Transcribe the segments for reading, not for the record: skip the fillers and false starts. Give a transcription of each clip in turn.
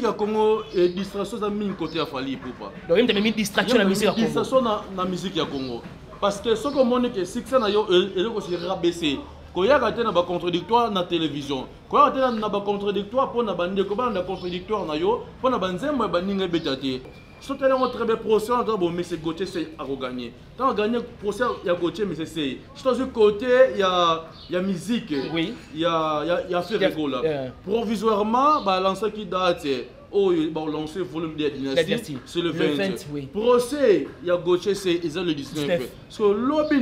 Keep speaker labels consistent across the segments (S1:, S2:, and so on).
S1: musique à Congo et distraction ça mis côté à Fali Poupa.
S2: Donc il y a une distraction la musique à Congo.
S1: Distraction na musique à Congo. Parce que ce qu'on montre que succès na yo et aussi rabaisser. Quand il y a na ba contradictoire na télévision. Quand il y a na ba contradictoire pour na bande ko ba na contradictoire na yo pour na banzembo ba ninga betate. Si tu as un très bel procès, mais c'est Gauthier à gagner. Quand on gagne le procès, il y a Gauthier, mais c'est ça. Si dans un côté, il y a musique, oui. Il y a fait rigolo. Provisoirement, l'ancien qui date, il a lancé le volume de la dynastie. C'est le 20. Oui. Procès, il y a Gauthier, c'est le 19. Parce que l'objet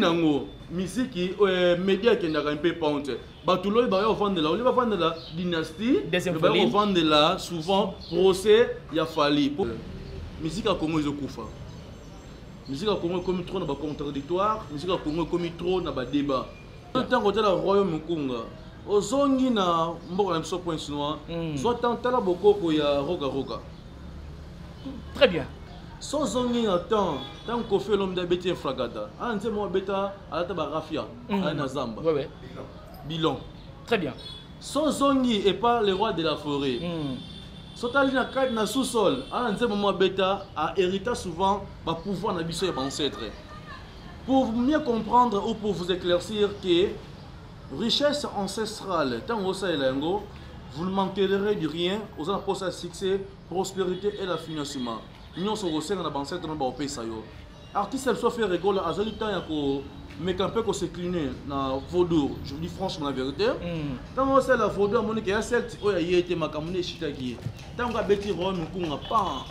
S1: musique, médias qui n'ont un peu pente. Tout le monde va vendre la dynastie, il va vendre là, souvent, procès, il y a fallu. Musique à Congo, ils ont koufa. Musique à Congo, comme trop dans contradictoire. Musique à Congo, comme trop dans le débat. Tant que tu as le royaume Congo, aux ongi na mboka na point chinois, soit tant que beaucoup ya roga roga.
S2: Très bien.
S1: Sans ongi na tant qu'on fait l'homme d'habiter fragada. Ah, on moi beta à la tabarafia, à na zamba.
S2: Oui.
S1: Bilan.
S2: Très bien.
S1: Sans ongi et pas le roi de la forêt. Sotali na carte na sous-sol, à un moment bêta a hérité souvent par pouvoir na biso et ancêtre. Pour mieux comprendre ou pour vous éclaircir que richesse ancestrale, tant au Sahelango, vous ne manquerez de rien aux apôtres à succès, prospérité et l'affinissement. Nous sommes au sein de l'ancêtre dans le pays sayo. Artiste soit fait rigolo, à ce temps mais quand on peut s'incliner dans vaudou, je vous dis franchement la vérité. Quand on sait la vaudou, on dit qu'il y a cette qui a été makamune chitaki. Tant qu'on a bêti roi, nous n'avons pas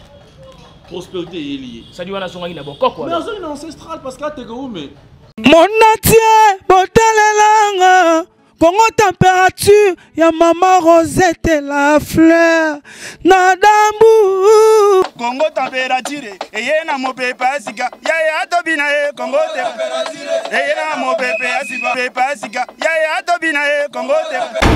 S1: prospérité liée.
S2: Ça dit on a son aïe là-bas quoi.
S1: Mais on est ancestral parce que t'es où mais.
S3: Mon natie, botalelanga. Congo température, ya maman Rosette la fleur, nadambu.
S4: Congo température, eye na mo pepa sika, ya tobina e Congo température, eye na mo pepa sika, ya tobina e Congo température.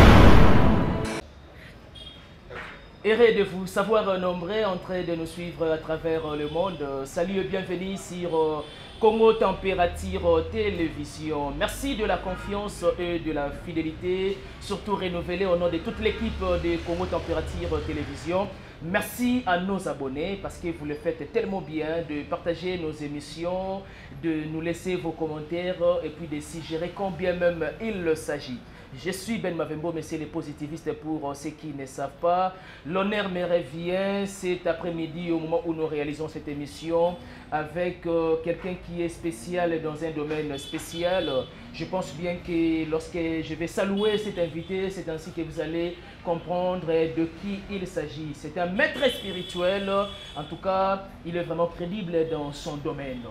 S2: Heureux de vous savoir nombreux en train de nous suivre à travers le monde. Salut et bienvenue sur Congo Température Télévision. Merci de la confiance et de la fidélité, surtout renouvelée au nom de toute l'équipe de Congo Température Télévision. Merci à nos abonnés parce que vous le faites tellement bien de partager nos émissions, de nous laisser vos commentaires et puis de suggérer combien même il s'agit. Je suis Ben Mavembo, monsieur les positivistes pour ceux qui ne savent pas. L'honneur me revient cet après-midi au moment où nous réalisons cette émission avec quelqu'un qui est spécial dans un domaine spécial. Je pense bien que lorsque je vais saluer cet invité, c'est ainsi que vous allez comprendre de qui il s'agit. C'est un maître spirituel, en tout cas, il est vraiment crédible dans son domaine.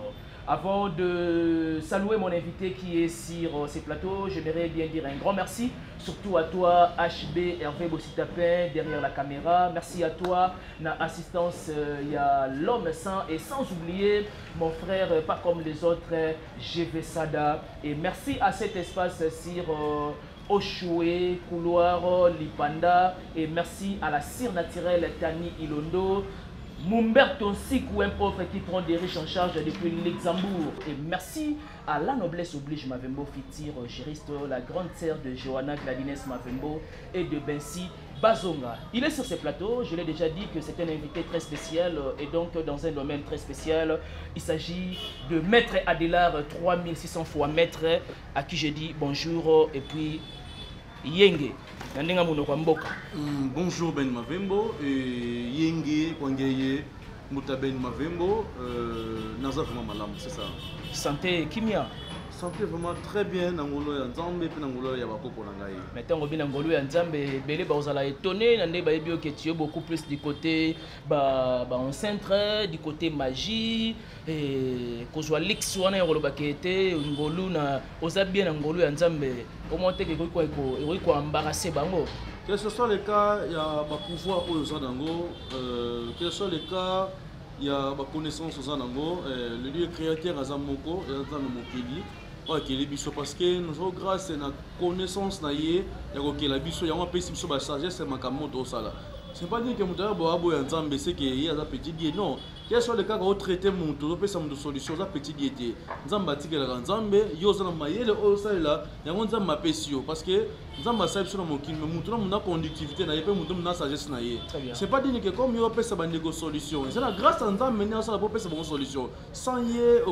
S2: Avant de saluer mon invité qui est sur ces plateaux, j'aimerais bien dire un grand merci, surtout à toi HB Hervé Bossitapin derrière la caméra. Merci à toi, na assistance, il y a l'homme saint et sans oublier mon frère, pas comme les autres, GV Sada. Et merci à cet espace sur Oshoué, Couloir, Lipanda. Et merci à la cire naturelle Tani Ilondo. Mumberto Sikou, un pauvre qui prend des riches en charge depuis Luxembourg. Et merci à la noblesse oblige Mavembo Fitir Chéristo, la grande sœur de Johanna Gladines Mavembo et de Bensi Bazonga. Il est sur ce plateau, je l'ai déjà dit que c'est un invité très spécial et donc dans un domaine très spécial. Il s'agit de Maître Adélard 3600 fois Maître, à qui je dis bonjour et puis Yenge.
S1: Bonjour Ben Mavembo et Yenge Kwangeye Muta Ben Mavembo Naza vraiment malam, c'est ça.
S2: Santé Kimia.
S1: Santé vraiment très bien Nangolo ya Nzambe pe Nangolo ya bakoko na ngai.
S2: Maintenant bien Nangolo ya Nzambe belé ba ozala étonné nande ba ebio que tu es beaucoup plus du côté en centre du côté magie et kozwa lix wana ya koloba kete ngolu na oza bien Nangolo ya Nzambe. Comment te que ko embarrasser bango.
S1: Que ce soit le cas, il y a ba pouvoir aux Zanango, que ce soit le cas, il y a ba connaissance aux Zanango, le Dieu créateur Azamoko et Azano Mokeli. Parce que nous avons grâce à la connaissance, il y a la biso, il y a un peu de sagesse et ma camote au sala. c'est pas dire que Moutaya Boabo et Nzambe, c'est qu'il y a un petit guide. Non. Quel soit le cas où traiter mon tour, peut une solution, un petit guide. Nzamba tique la Nzambe, Yosa Mayele, Osala, il y a un Nzamba Pessio. Parce que Nzamba Saib sur mon kin, mais Moutouna, mon conductivité, n'a pas mon sagesse. C'est pas dire que comme il y a une solution. C'est la grâce à Nzambe, maintenant, ça va pas une solution. Sans y aller,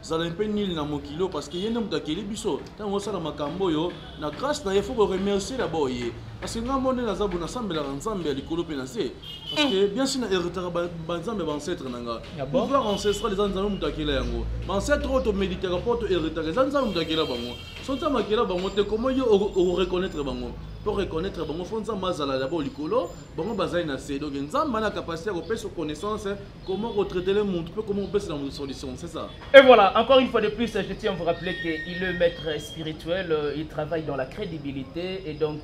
S1: Zalempe nil na mokilo parce que yene mutakeli biso tango sala makambo yo na grâce na il faut remercier d'abord yé parce que ngamone na zabu na sambela nzambe ya likolo pe na se parce que bien sûr na héritage banzambe ancêtre nanga pouvoir ancestral les nzambe mutakela yango ancêtre auto méditer rapport héritage nzambe mutakela bango sonta makela bango te comment yo reconnaître bango pour reconnaître bango fonza mazala d'abord likolo bango bazai na se donc nzambe na capacité à repérer connaissance comment retraiter les monde comment on peut se dans solution c'est ça.
S2: Et voilà, encore une fois de plus, je tiens à vous rappeler qu'il est maître spirituel, il travaille dans la crédibilité et donc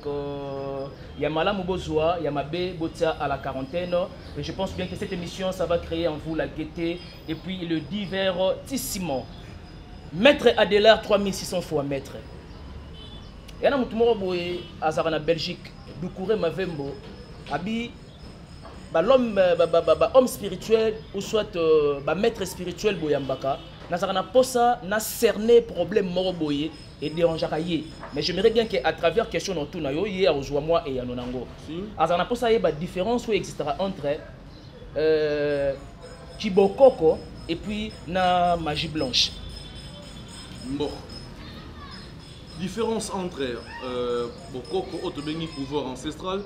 S2: il y a Malam Bozoa, il y a Mabé Botia à la quarantaine et je pense bien que cette émission ça va créer en vous la gaieté et puis le divertissement. Maître Adélard 3600 fois maître. Il y a un boy à Zarana Belgique, Doucouré Mavembo, Abi homme spirituel ou soit maître spirituel Boyambaka. Nazarana posa na cerné problème moroboye et dérangeaye mais j'aimerais bien qu'à travers question dans tout nayo hier au moi et yanonango azarana posa y a différence où existera entre Kibokoko et puis na magie blanche.
S1: Bon. Différence entre Bokoko autobéni pouvoir ancestral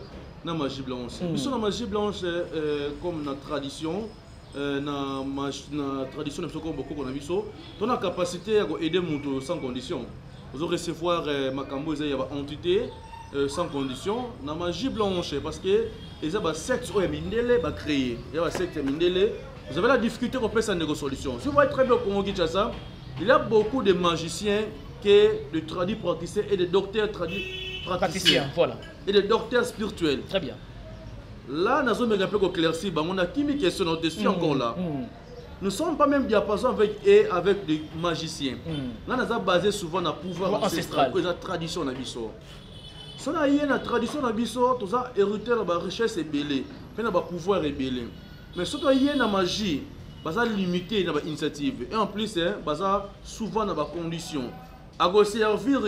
S1: na magie blanche. Puisque la magie blanche comme notre tradition na tradition de beaucoup qu'on a vu on a capacité à aider mon sans condition. Vous aurez recevoir makambo il y a entité sans condition na magie blanche parce que les a secte ou mindele ba créer il y a secte mindele vous avez la difficulté qu'on peut sans solution. Si vous voyez très bien au Congo Kinshasa il y a beaucoup de magiciens que de tradis praticiens et de docteurs tradis praticiens
S2: voilà
S1: et de docteurs spirituels.
S2: Très bien.
S1: Là, nous avons un peu éclairci, on a qui question notre destin encore là. Nous ne sommes pas même diapason avec des magiciens. Là, nous avons basé souvent sur le pouvoir ancestral, la tradition de Bisso. Si on a une tradition de Bisso, tout ça hérité de la richesse est belée, puis le pouvoir est belé. Mais si on a une magie, c'est limité dans l'initiative. Et en plus, c'est souvent dans des conditions. À servir,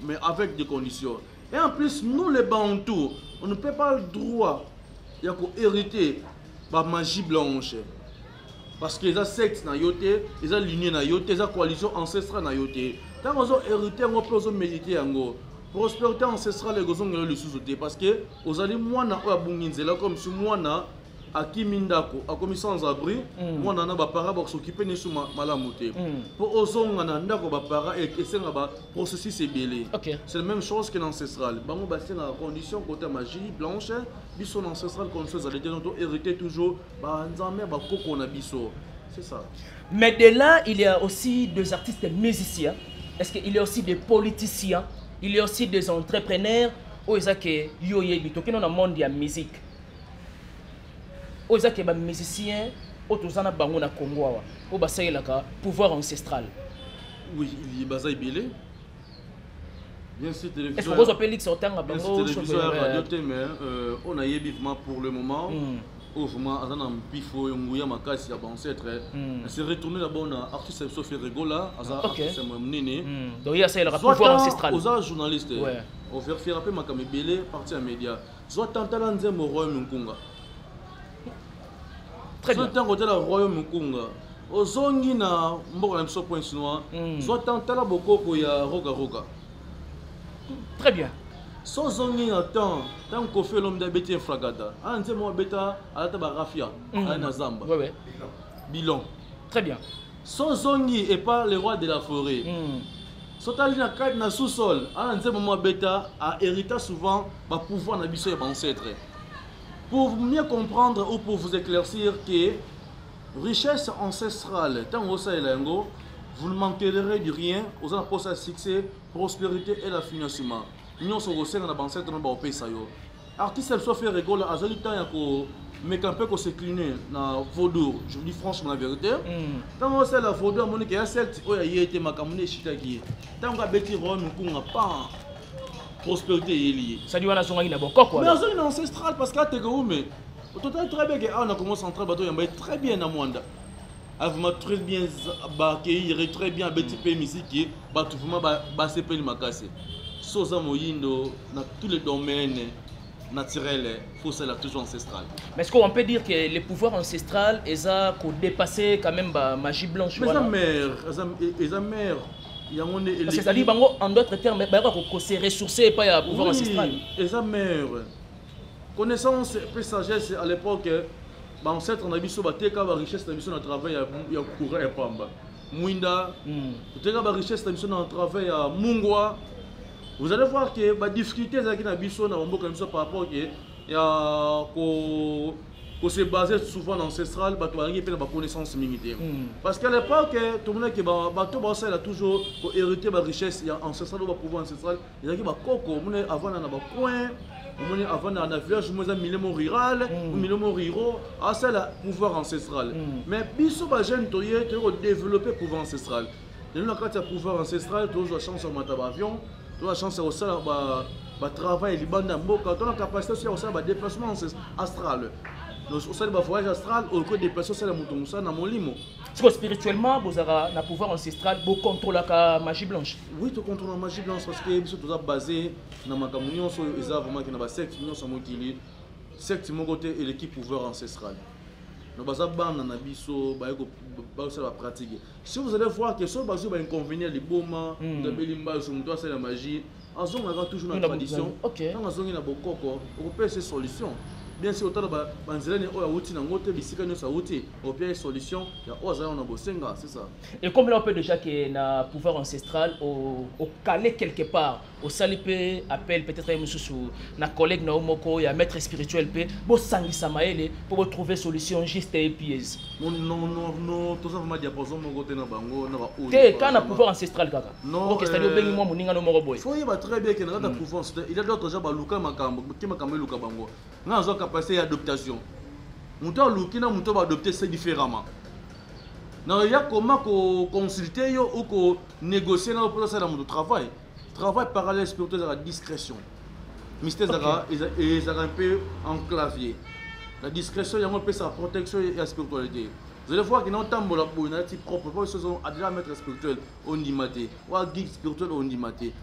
S1: mais avec des conditions. Et en plus, nous les Bantous, on ne peut pas le droit d'hériter la magie blanche. Parce que les sectes, les lignées, les coalitions ancestrales. Quand on a hérité, on peut méditer. Prospérité ancestrale, les gens ont le sous-sauté. Parce que vous allez moi, comme si moi, à qui mindako à comme sans abri moi nana ba para ba s'occuper ne suma malamuté pour ozonga na ndako ba para et que c'est ba processus est belé. C'est la même chose que l'ancestral bango ba c'est la condition côté magie blanche biso ancestral comme chose allait dire hériter toujours ba nzambe ba koko na biso c'est ça.
S2: Mais de là il y a aussi des artistes musiciens. Est-ce qu'il y a aussi des politiciens, il y a aussi des entrepreneurs ou est-ce que yo ye bito dans le monde de la musique. Aux acteurs musiciens, aux ana bango na Congo, au bassin là pouvoir ancestral.
S1: Oui, il y a bassin belé. Bien sûr, télévision.
S2: Est-ce que vous appelez que sortant à bango?
S1: Télévision radio mais on a eu vivement pour le moment. Au moment, on a un pifo, on a un makasi à ancêtre. C'est retourné d'abord à artiste Sophie Regola, c'est mon nene.
S2: Donc il y a ça le pouvoir ancestral.
S1: Aux journalistes. On va faire un peu ma camé belé partie à médias. Soit tenter l'anze mon royaume Nkunga. Très bien. Soit tenter la royaume Nkunga. Ozongi na mboka na point chinois. Soit tenter la bokoko ya roga roga.
S2: Très bien.
S1: So zongi na tant qu'on fait l'homme d'habiter fragata. Anze mo beta alata ba rafia na Zamba.
S2: Ouais.
S1: Bilan.
S2: Très bien.
S1: So zongi est pas le roi de la forêt. Sotali na carte na sous-sol. Anze mo beta a hérité souvent ba pouvoir na biso ya ancêtre. Pour mieux comprendre ou pour vous éclaircir que richesse ancestrale tant au Sahelango, vous ne manquerez de rien aux apôtres à succès, prospérité et la financement. Nous sommes au sein de la banque de l'Opésayo. Artiste Sophie Regola a zali temps ko mais quand peut se cliner na vaudou. Je vous dis franchement la vérité. Tant on sait la vaudou monique ya secte o ya yete makamune shitaki. Tant ka beti ron kunga pa. prospérité est liée.
S2: Ça dit on a son na boko quoi.
S1: Mais on est ancestral parce que tu mais au total très bien que on a commencé central bateau yamba très bien na Mwanda. Avuma très bien accueillir très bien BTP musique bato vraiment ba CP makase. Soza moyindo dans tous les domaines naturels, faut ça là toujours ancestral.
S2: Mais est-ce qu'on peut dire que les pouvoirs ancestrales ils a dépassé quand même la magie blanche?
S1: Mais sa mère
S2: c'est-à-dire en d'autres termes qu'on s'est ressourcé pas à pouvoir ancestral.
S1: Et sa mère connaissance et sagesse à l'époque ancêtre on a biso bateka ba richesse na biso na travail ya courant et pamba mwinda bateka ba richesse na biso na travail ya mungwa. Vous allez voir que les difficultés qui na biso na mboka biso par rapport que ya ko se baser souvent dans ancestral bato ba ngi pe na ba connaissance militaire parce qu'à l'époque tout le monde que bato ba ça toujours pour hériter ba richesse ya ancestral ba pouvoir ancestral il y a qui ba koko mon avant na ba coin mon avant na village mo za milemo rural ou milemo ruraux à ça la pouvoir ancestral mais biso ba jeune toyé to développer pouvoir ancestral nous na carte pouvoir ancestral toujours chance au mata avion to la chance au ça ba travail libanda mboka to la capacité aussi au ça ba déplacement astral. Au sein de voyage astral, au cours des personnes, c'est la mouton, na molimo.
S2: Parce que spirituellement, vous avez un pouvoir ancestral, vous contrôlez la magie blanche.
S1: Oui, tu contrôles la magie blanche parce que c'est tout basé dans ma communion sur les vraiment qui n'a secte, union sur mon kili, secte mon côté et l'équipe pouvoir ancestral. Nous basons ban na biso, ba ça va pratiquer. Si vous allez voir que sur basé ba inconvénient les boma, de belimba sur mon c'est la magie. En zone on a toujours une tradition.
S2: OK.
S1: Dans la zone il y a beaucoup on peut ces solutions. Bien sûr, autant banzilani oya outi na ngote bisika nyo sa outi au pire solution ya oza on a bosenga c'est ça.
S2: Et comme là on peut déjà que na pouvoir ancestral au calé quelque part au salipé appelle peut-être un monsieur na collègue na omoko ya maître spirituel pe bo sangisa maele pour trouver solution juste et pièce.
S1: Non tout ça vraiment diapason mon côté na bango na ba o.
S2: Te kana pouvoir ancestral kaka.
S1: Non.
S2: OK, c'est-à-dire bengi moi moninga no moko boy.
S1: Faut y va très bien que na pouvoir il y a d'autres gens ba luka makambo ki makambo luka bango. Na zo capacité d'adaptation. Muto lukina muto ba adopter c'est différemment. Na ya comment consulter yo ou ko négocier na pour ça dans mon travail. Travail parallèle spirituel à la discrétion. Mystère zara et ça un peu en clavier. La discrétion il y a un peu sa protection et la spiritualité. Vous allez voir que dans tambola pour une type propre pas ce sont déjà maître spirituel on dit maté ou guide spirituel on dit maté.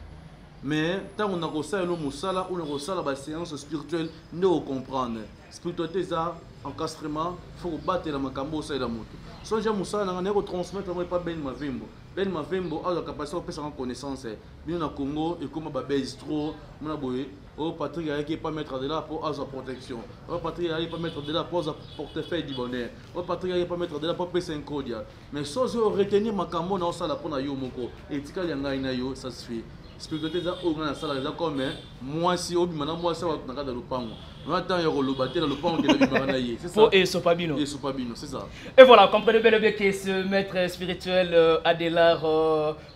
S1: Mais tant on a reçu le musala ou on a reçu la séance spirituelle, nous comprendre. Spiritualité ça encastrement, faut battre la makambo ça et la moto. Si j'ai musala on a transmettre moi pas ben mavembo a la capacité de faire connaissance. Bien na Congo et comme ba base trop, on a boyé. Oh Patrick il qui pas mettre de là pour sa protection. Oh Patrick il pas mettre de là pour sa portefeuille du bonheur. Oh Patrick il pas mettre de là pour payer 5 codia. Mais si je retenir makambo na ça la pour na yo moko. Et tika yanga ina yo ça se fait. Spiritualité ça au grand salle là comme moi si obi mana moi ça na kada lupango. On attend yoro lobaté dans le lupango de la bimanaye. C'est ça.
S2: Et Sopabino.
S1: Et Sopabino, c'est ça.
S2: Et voilà, comprenez bien que ce maître spirituel Adélard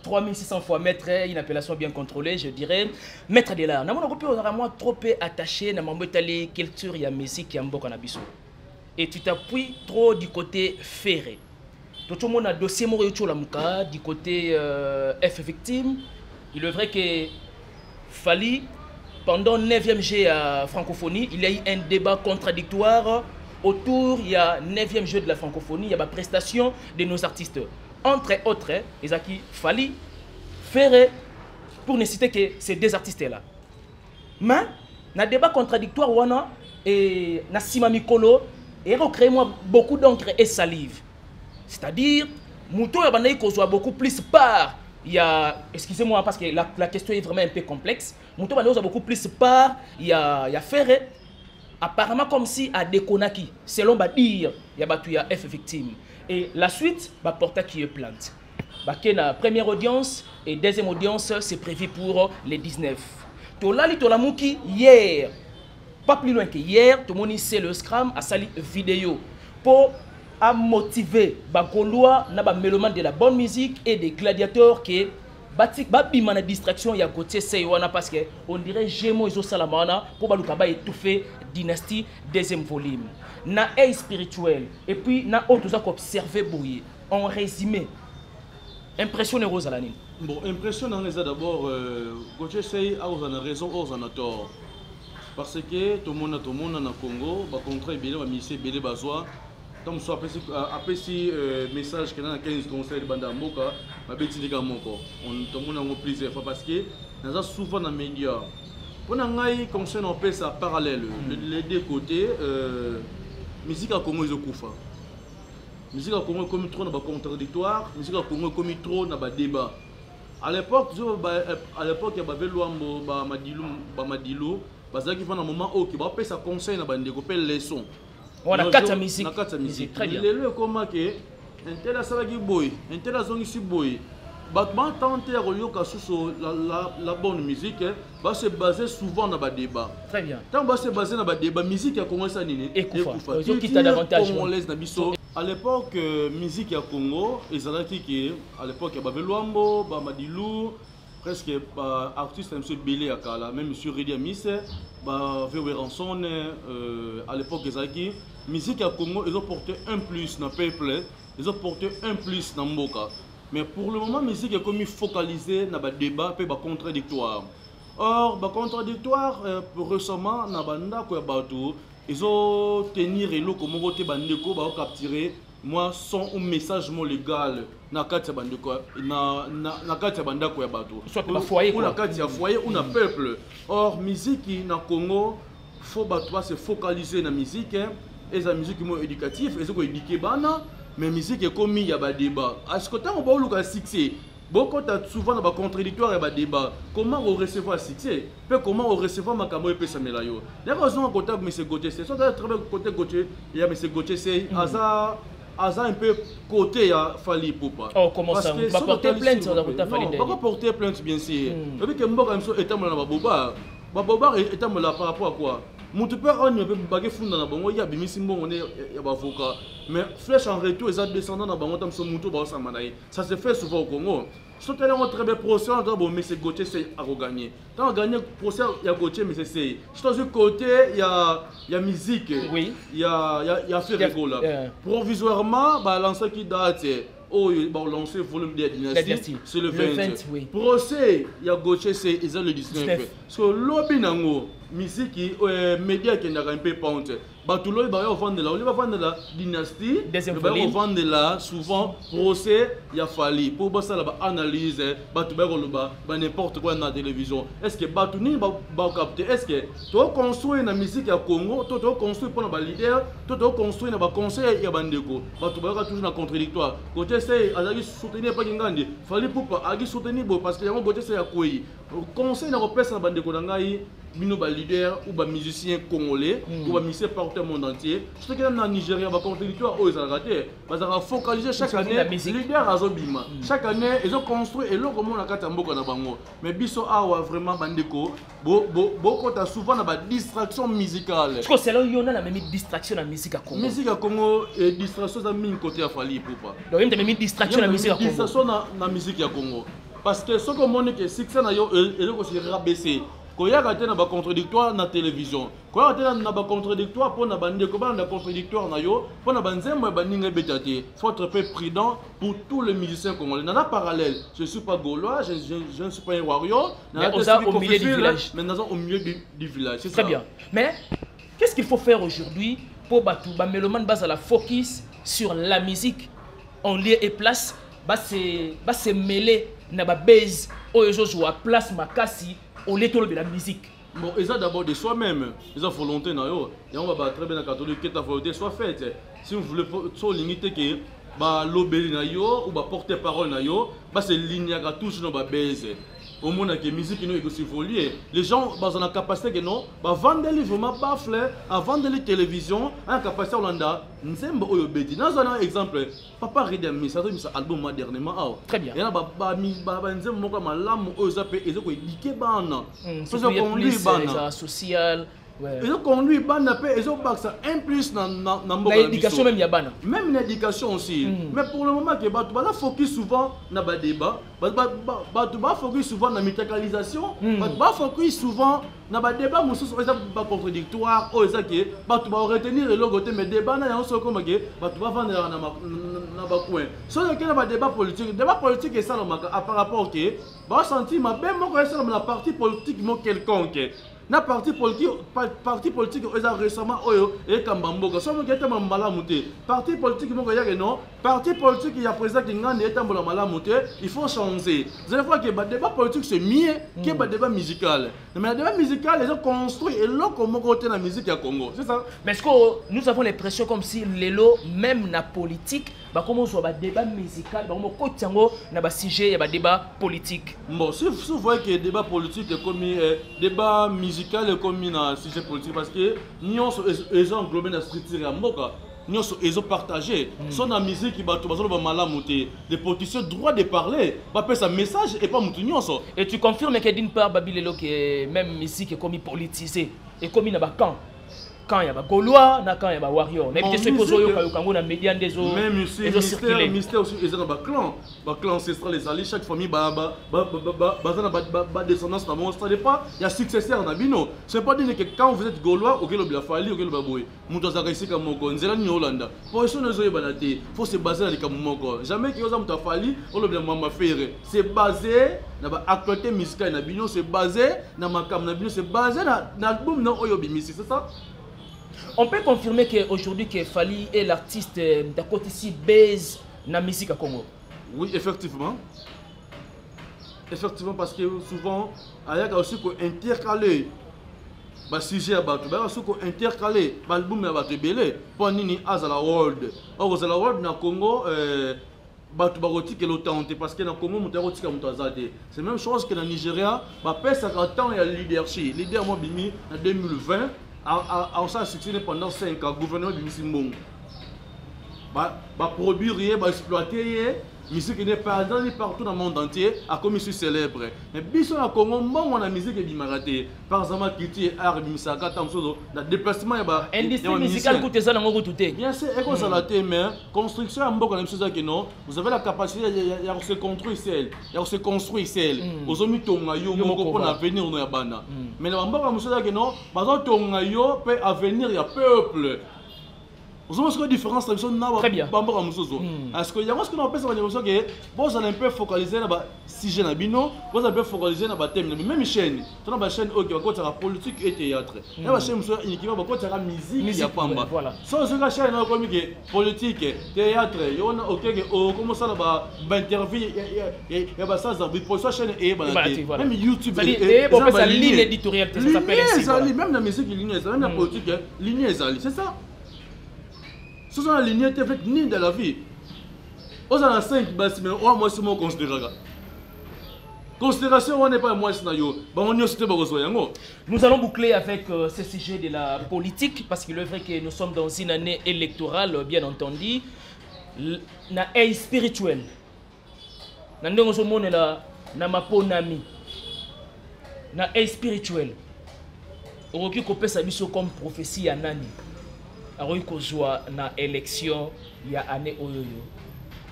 S2: 3600 fois maître, une appellation bien contrôlée, je dirais. Maître Adélard, nous avons trop attaché à la culture et à la musique qui est en Bokanabiso. Et tu t'appuies trop du côté ferré. Tout le monde a dossier du côté F victime. Il est vrai que Fali, pendant le 9e G à francophonie, il y a eu un débat contradictoire autour il y a 9e jeu de la francophonie, il y a la prestation de nos artistes. Entre autres, Isaki Fali, Ferré, pour ne citer que ces deux artistes-là. Mais, dans le débat contradictoire, wana et na Sima Mikolo, et recréé moi beaucoup d'encre et salive. C'est-à-dire, Mouto Yabanaï a beaucoup plus part. Il y a, excusez-moi parce que la question est vraiment un peu complexe. Mouto Yabanaï a beaucoup plus part. Il y a Ferré. Apparemment comme si à Dekonaki, selon dire, il y a battu F victime. Et la suite, porta qui est plainte. La première audience et deuxième audience, c'est prévu pour les 19. Tolali Tolamouki, hier, pas plus loin que hier, tout le monde sait le Scrum a sali vidéo pour motiver Bagolois, na mélomane de la bonne musique et des gladiateurs qui batik babima na distraction ya côté Seywana parce que on dirait Gémo iso salamana pour balukaba étouffer dynastie deuxième volume na spirituel et puis na autres observer bouillir en résumé impressionné Rosalanine
S1: Bon, impressionnant d'abord, Gauthier Sey a raison, on a tort. Parce que tout le monde na Congo, ba contrat bien, ba mission bien bazwa. Tant soit après si message que dans 15 conseils de banda mboka, ba beti dika moko. On tout le monde a plusieurs fois parce que nous souvent dans les médias. Pour nous concerne un peu ça parallèle, les deux côtés, musique à Congo ils kufa. Musique à Congo comme trop na contradictoire, musique à Congo comme trop na débat. À l'époque, il y avait Luambo, Madilou, parce qu'il y a un moment où il y a un conseil dans les leçons.
S2: On a 4 musiques. Très bien.
S1: Il y a comment que un tel asabaki boy, un tel azongisi boy. Batman tente la bonne musique va se baser souvent dans le débat.
S2: Très bien.
S1: Tant va se baser dans le débat, musique a commencé à nini.
S2: Écouffa. Qui t'a davantage.
S1: À l'époque, musique à Congo, à l'époque, il y avait Luambo, Madilou, presque artiste M. Belé à Kala, même M. Redi Amis, V.W. Ranson, à l'époque, musique à Congo, ils ont porté un plus dans le peuple, ils ont porté un plus dans Mboka. Mais pour le moment, musique est comme focalisée dans le débat et le contradictoire. Or, le contradictoire, récemment, dans le banda, ils ont tenu et l'eau comme côté bandeko ba capturer moi son un message légal na kati bandeko na kati bandako ya bato
S2: soit na foyer
S1: ou na kati ya foyer ou na peuple. Or musique na Congo faut bato se focaliser na musique et la musique mo éducative et ko éduquer bana mais musique est comme il y a ba débat à ce côté on ba lu ka succès. Beaucoup de souvent dans contradictoire et dans débat. Comment on recevoir succès? Comment on recevoir ma camo et pesa melayo? Les raisons à côté de M. Gauthier, c'est ça très bien côté Gauthier. Il y a M. Gauthier, c'est un peu côté à Fali Poupa.
S2: Oh comment ça? On va porter plainte sur la route à Fali.
S1: On va porter plainte bien sûr. Depuis que Mboka est dans la Baboba, Baboba est dans la par rapport à quoi? Mon père on ne peut pas fondre dans la banque. Il y a des missions on est avocat. Mais flèche en retour ils ont descendu dans la banque comme son moto ba ça ça se fait souvent au Congo. Si tu as un très bien procès, mais c'est Gauthier c'est à regagner. Quand on gagne le procès, il y a Gauthier, mais c'est si tu as côté, il y a musique,
S2: oui.
S1: Il y a fait rigolo. Provisoirement, l'ancien qui date, lancé le volume de la dynastie, c'est le 20.
S2: Oui.
S1: Procès, il y a Gauthier, c'est le 19. Parce que l'objet musique, médias qui n'ont un peu pente. Batulo il va vendre la dynastie, il va vendre là souvent procès il a fallu pour ça la analyse batu ba n'importe quoi dans la télévision. Est-ce que batu ni ba capter est-ce que tu construire la musique à Congo, tu construire pour la leader, tu construire na ba conseil ya bandeko. Batu ba toujours na contradictoire. Côté c'est azaki soutenir pas ngandi, fallait pour pas agi soutenir parce que yango côté c'est ya koi. Conseil na repère na bandeko ngai bino ba leader ou ba musicien congolais ou ba musicien partout au monde entier. Je sais que dans Nigeria ba contradictoire ils ont raté parce qu'ils ont focalisé chaque année leader azobima. Chaque année ils ont construit et l'autre monde na kata mboka na bango. Mais biso awa vraiment bandeko beaucoup ta souvent na ba distraction musicale.
S2: Je crois c'est là il y en a la même distraction la musique à Congo.
S1: Musique à Congo et distraction ça mis côté à Fali Poupa.
S2: Donc il y a même distraction la musique à Congo.
S1: Distraction na musique à Congo. Parce que ce que monde que succès na yo et le aussi rabaisser. Quand il y a un contradictoire dans la télévision, quand il y a un contradictoire pour na contradictoire na yo, pour na banzemo baninga betati, faut être très prudent pour tous les musiciens congolais. Dans la parallèle, je ne suis pas gaulois, je ne suis pas un warrior,
S2: mais au milieu du village.
S1: Mais au milieu du village, c'est ça.
S2: Très bien. Mais qu'est-ce qu'il faut faire aujourd'hui pour battre Méloman base à la focus sur la musique en lieu et place, se mêler na ba base au jour à place makasi au lieu de la musique.
S1: Bon, ils ont d'abord de soi-même, ils ont volonté, et on va très bien dans la catholique que ta volonté soit faite. Si vous voulez limiter que l'obéi ou porter parole, c'est ligne à touche dans la base. Au monde que la musique est aussi volée. Les gens ont la capacité que non, vendre des livres, vendre des télévisions, en capacité Hollanda, nous sommes au bêtis. Dans un exemple, Papa Redem, ça c'est un album modernement.
S2: Très bien.
S1: Il y a un social, Ils ont conduit bana pe ils ont bac ça un plus dans
S2: l'éducation même yabana.
S1: Même l'éducation aussi. Mais pour le moment que tu vas focus souvent dans le débat, tu vas focus souvent dans la médicalisation, tu vas focus souvent dans le débat mususu pas contradictoire ou ça que tu vas retenir le côté mais débat na yango soko que tu vas vendre na ba coin. So que na débat politique est ça par rapport que va sentir ma ben moko ça dans la partie politique mo quelconque. Na parti politique récemment oyo et kambamboka so mo kete mambala muté parti politique moko ya non parti politique ya président qui ngande etambola malamu te il faut changer. Vous allez voir que le débat politique c'est mieux que le débat musical. Mais le débat musical les ont construit et là comme côté la musique à Congo, c'est ça. Mais
S2: est-ce que nous avons l'impression comme si l'élo même la politique bah comment soit débat musical bah comment côté yango na ba sujet ya ba débat politique.
S1: Bon si vous voyez que débat politique est comme débat musical est comme un sujet politique parce que nous ils ont englobé la structure ya mboka. Ils ont partagé. Son la musique qui va tout le monde des politiciens droit de parler. Va faire sa message et pas moutonnion.
S2: Et tu confirmes que d'une part Babilelo que même musique est comme politisé et comme il a quand il y a Gaulois, quand il y a Warrior. Mais bien sûr que na médias des autres.
S1: Même mystère aussi ils ont clan ancestral les alliés chaque famille descendance dans mon stade pas il y a successeur na bino. C'est pas dire que quand vous êtes Gaulois ou que le Biafali ou que le Baboy, muto za ici comme Moko, nzela ni Hollande. Pour ça nous balade, faut se baser dans les Kamoko. Jamais que vous muto Fali ou le Mama faire. C'est basé na ba actualité musicale na bino, c'est basé na makam na bino, c'est basé na album na oyo bimisi, c'est ça.
S2: On peut confirmer qu'aujourd'hui que Fali est l'artiste d'à ici base na musique à Congo.
S1: Oui, effectivement. Effectivement parce que souvent il y a aussi qu'on intercalé ba sujet ba to ba aussi qu'on intercalé ba album ba to belé pour nini azala world. Or azala world na Congo batu baroti que l'autorité parce que na Congo mutaroti ka mutazade. C'est même chose que na Nigeria ba pesa ka temps ya leadership. Leader mo bimi en 2020 a ça succédé pendant 5 ans gouvernement du Simbong. Ba produire ba exploiter musique n'est pas dans partout dans le monde entier a comme musique célèbre. Mais biso na Congo on a musique qui maraté par exemple qui art misaka tamso na déplacement ya ba
S2: industrie musicale coûte ça nango touté.
S1: Bien sûr et comme ça la mais construction mboka na chose que non vous avez la capacité ya se construire seul ya se construire seul ozomi tonga yo moko pour l'avenir no ya bana mais na mboka musoza que non bazo tonga yo peut avenir ya peuple. Vous avez une différence entre nous et Bambara Moussouzo. Parce que y a ce qu'on appelle que vous allez un peu focaliser sur le sujet nabino, vous allez un peu focaliser sur le thème. Même chaîne, tu as une chaîne qui va politique et théâtre. Il y a une chaîne qui va musique et pamba. Sans une chaîne qui politique, théâtre, il y a OK comment ça va interview, il y a ça pour cette chaîne et même YouTube.
S2: C'est ligne éditoriale ça s'appelle ainsi.
S1: Même la musique ligne, même la politique ligne c'est ça. Ce sont les lignes avec ni de la vie. On a 5 bases, mais on a moins de considération. Considération, on n'est pas moins de
S2: Nous allons boucler avec ce sujet de la politique, parce qu'il est vrai que nous sommes dans une année électorale, bien entendu. Na aide spirituelle. Na ndongo somone la na maponami. Na aide spirituelle. Oroki kopé sa biso comme prophétie à nani. Alors il kozwa na élection il y a année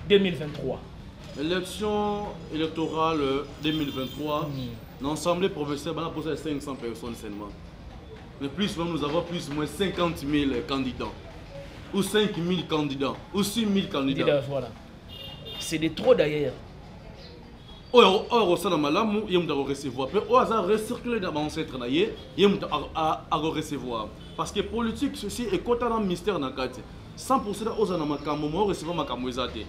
S2: 2023.
S1: L'élection électorale 2023, l'Assemblée provinciale a posé 500 personnes seulement. Mais plus nous avons plus ou moins 50 000 candidats. Ou 5 000 candidats. Ou 6 000 candidats.
S2: Voilà. C'est de trop d'ailleurs.
S1: Or, ça n'a malamu, il y a recevoir. Mais au hasard, recirculer dans l'ancêtre, il y a recevoir. Parce que politique, ceci est quand on a un mystère dans le cadre. 100% aux anamakambo, on recevoir ma kamouezate.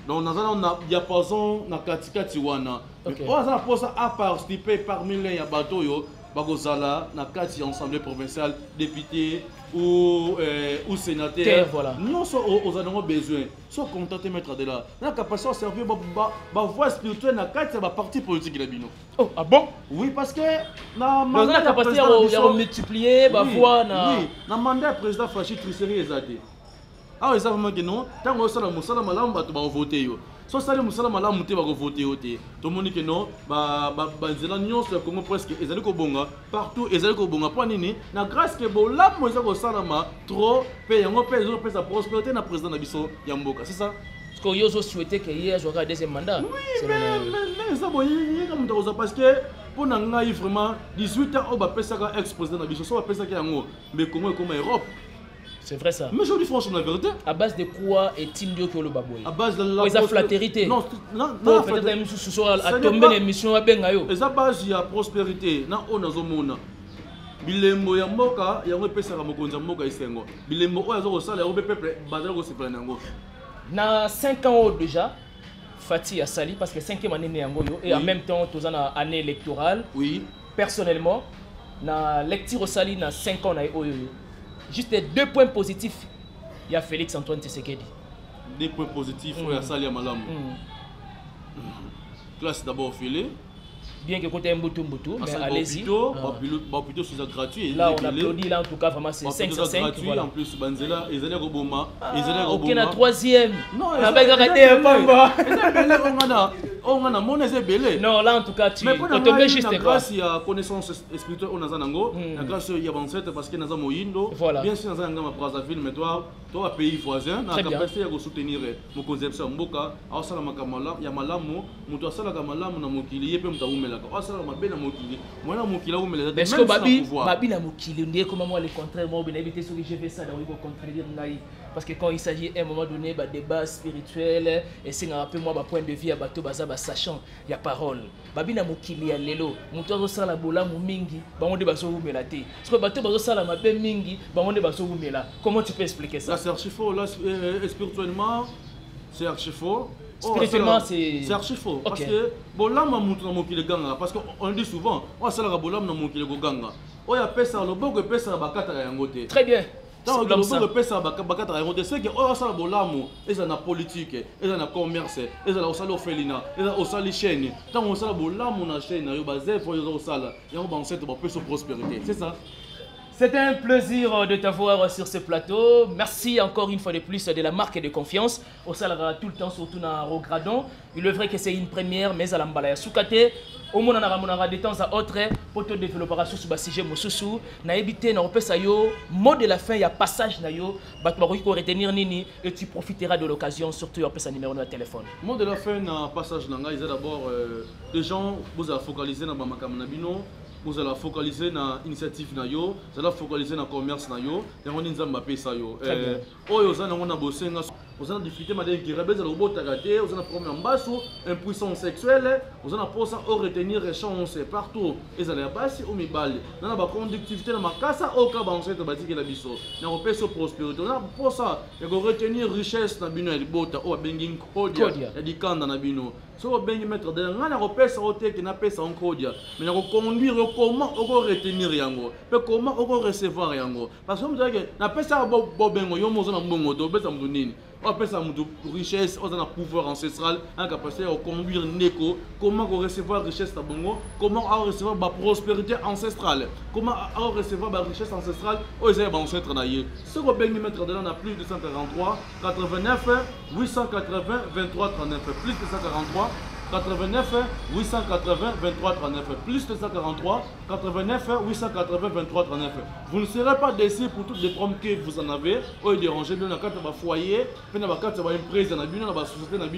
S1: Donc, nous avons un diapason dans le wana. Au hasard, pour ça, à participer parmi les bateaux, Bagozala, na kati ensemble provincial, député ou sénateur.
S2: Voilà.
S1: Nous avons besoin. Soit contenté mettre de là. La capacité de servir ma voix spirituelle na kati ba parti politique la bino.
S2: Oh, ah bon?
S1: Oui, parce que
S2: na mandat capacité de multiplier ma voix na.
S1: Oui, na mandat président Fachi Trisseri ezate. Ah, ils savent que non. Tant que ça, la moussala malam, bah tu vas voter yo. So ça les moussala malam, tu vas voter yo. Tout le monde que non, bah ils ont l'union sur Congo presque. Ils allaient bonga partout. Ils allaient bonga. Pas nini. Na grâce que bon là, moi ça salama trop. Paye on paye sa prospérité na président Nabiso Yamboka. C'est ça.
S2: Parce que Yozo souhaitait qu'il y ait un deuxième mandat.
S1: Oui, mais ça bon, il y a comme ça parce que pour nous vraiment 18 ans on va passer ça ex-président Nabiso, ça va passer ça qui en mais comment comme Europe.
S2: C'est vrai ça.
S1: Mais je dis franchement la vérité.
S2: À base de quoi est-il Dio que le baboy?
S1: À base de la
S2: flatérité.
S1: Non,
S2: peut-être même ce soir à tomber l'émission à Bengayo.
S1: Et ça base il y a prospérité. Na on a zomona. Bilembo ya mboka ya ngopesa ka mokonza mboka isengo. Bilembo oyo azo sala ya peuple bazala ko sepela nango.
S2: Na 5 ans déjà, Fati a sali parce que 5e année Néangoyo et en même temps, tous en année électorale.
S1: Oui.
S2: Personnellement, na lecture au sali na 5 ans na Oyo. Juste 2 points positifs. Il y a Félix Antoine Tshisekedi.
S1: 2 points positifs, il y a sali à Malam. Classe d'abord filée.
S2: Bien que côté Mbutu, mais allez-y.
S1: Plutôt c'est gratuit.
S2: Là, on applaudit, là en tout cas, vraiment c'est 5 sur 5.
S1: Gratuit, voilà. En plus, Banzela, ils allaient Roboma.
S2: Ok, la 3e.
S1: Non,
S2: non, là en tout cas, tu es juste
S1: grâce il y a connaissance spirituelle on a zanango, grâce il y a ancêtre parce que nous avons Moyindo. Bien sûr, nous avons Brazzaville, mais toi pays voisin, na capacité de soutenir mon conception mboka, au sala makamala, ya malamu, muto sala kamalamu na mokili yepe mutaumela. Au sala mabena mokili. Moi na mokila umela.
S2: Est-ce que babi na mokili ndiye comme moi le contraire, moi bien éviter ce que je fais ça dans le contredire ngai. Parce que quand il s'agit à un moment donné de débat spirituel, et c'est un peu moi point de vue à bateau baza sachant il y a parole. Babi na mokili ya lelo, muto sala bola mu mingi, ba on débat so umela te. Parce que bateau bazo sala mabe mingi, ba on débat so umela. Comment tu peux expliquer ça?
S1: Là c'est archi faux, là spirituellement c'est archi faux.
S2: Spirituellement c'est
S1: archi faux parce que bola ma muto na mokili ganga parce qu'on dit souvent, on sala bola na mokili go ganga. Oya pesa lo boko pesa bakata ya ngote.
S2: Très bien.
S1: Tant que le pesa bakata ya ngote, c'est que oya sala bolamu, eza na politique, eza na commerce, eza na sala orphelinat, eza au sala chaîne. Tant on sala bolamu na chaîne, yo bazé faut yo sala, yo ba ancêtre ba peso prospérité. C'est ça.
S2: C'était un plaisir de t'avoir sur ce plateau. Merci encore une fois de plus de la marque de confiance. Au salara tout le temps, surtout dans Rogradon. Il est vrai que c'est une première, mais à l'ambalaya soukate. Au moins, on a de temps à autre pour te développer sur ce sujet. Moussousou, na évité, na repès ayo. Mot de la fin, il y a passage na yo. Batmaroui pour retenir nini et tu profiteras de l'occasion, surtout repès un numéro de téléphone.
S1: Mot de la fin, na passage na nga, il y a d'abord des gens vous a focalisé na bamakam na bino. Vous allez focaliser dans l'initiative, vous allez focaliser dans le commerce, vous allez focaliser sur vous allez difficulté de vous allez prendre un impuissance sexuelle, vous allez retenir les chances partout. Vous allez passer au mibali. Vous allez conductivité dans la casa, au cas où vous allez la prospérité. Pour ça, vous allez retenir richesse dans le bota, ou benging kodia, et kanda na bino. Si vous allez mettre dans la repère, vous allez kodia, mais vous conduire comment on va retenir yango, comment on va recevoir yango. Parce que vous avez na pesa bobengo yo mozo na mbongo to pesa mdunini. On pesa mdu richesse, on a pouvoir ancestral, en capacité à conduire neko, comment on recevoir richesse ta bongo, comment on recevoir ba prospérité ancestrale, comment on recevoir ba richesse ancestrale, on essaie ba ancêtre na yé. Ce qu'on peut mettre dedans na plus de 143 89 880 23 39 plus de 143 89 880 23 39 plus de 143 89 880 23 39. Vous ne serez pas déçus pour toutes les problèmes que vous en avez. Ou déranger bien dans votre foyer, dans votre empresa, dans votre société, dans votre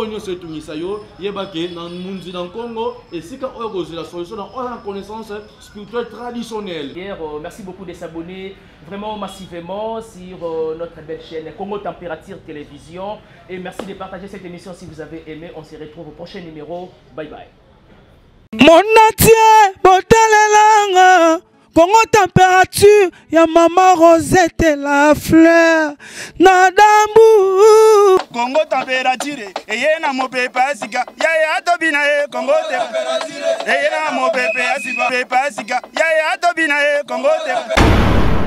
S1: union c'est tout misayo. Yebake dans le monde dans Congo et si quand on a la solution dans la connaissance spirituelle traditionnelle.
S2: Merci beaucoup de s'abonner vraiment massivement sur notre belle chaîne Congo Température Télévision et merci de partager cette émission si vous avez aimé. On se retrouve au prochain numéro. Bye bye.
S3: Mon natie, botalelanga, Congo Température, ya Maman Rosette la fleur, nadambu.
S4: Congo Température, eye na mopepe asika, ya tobina Congo Température, eye na mopepe asika, ya tobina Congo Température.